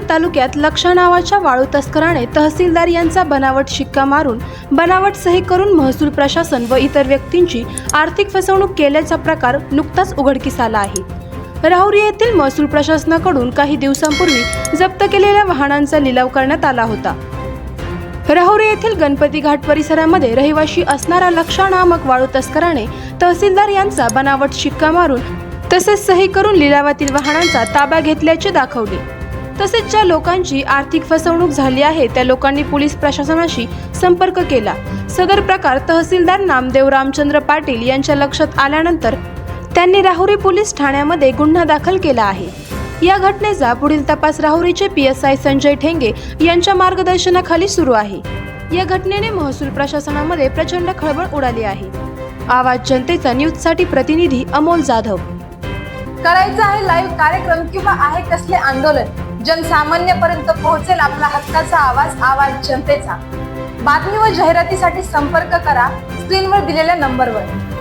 तालुक्यात लक्षा नावाच्या वाळू तस्कराने तहसीलदार यांचा बनावट शिक्का मारून बनावट सही करून महसूल प्रशासन व इतर व्यक्तींची आर्थिक फसवणूक केल्याचा प्रकार नुकताच उघडकीस आला आहे। राहुरी येथील महसूल प्रशासनाकडून काही दिवसांपूर्वी जप्त केलेल्या वाहनांचा लिलाव करण्यात आला होता। राहुरी येथील गणपती घाट परिसरामध्ये रहिवाशी असणारा लक्षा नामक वाळू तस्कराने तहसीलदार यांचा बनावट शिक्का मारून तसेच सही करून लिलावातील वाहनांचा ताबा घेतल्याचे दाखवले। तसेच ज्या लोकांची आर्थिक फसवणूक झाली आहे त्या लोकांनी पोलीस प्रशासनाशी संपर्क केला। सदर प्रकार तहसीलदार नामदेव रामचंद्र पाटील यांच्या लक्षात आल्यानंतर त्यांनी राहुरी पोलीस ठाण्यामध्ये गुन्हा दाखल केला आहे। या घटनेचा पुढील तपास राहुरीचे PSI संजय ठेंगे यांच्या मार्गदर्शनाखाली सुरू आहे। या घटनेने महसूल प्रशासनामध्ये प्रचंड खळबळ उडाली आहे। आवाज जनतेचा न्यूजसाठी प्रतिनिधी अमोल जाधव। करायचं आहे लाईव्ह कार्यक्रम किंवा आहे कसले आंदोलन, जनसामान्यपर्यंत पोहोचेल आपला हक्काचा आवाज, आवाज जनतेचा। बातमी व जाहिरातीसाठी संपर्क करा स्क्रीनवर दिलेल्या नंबरवर।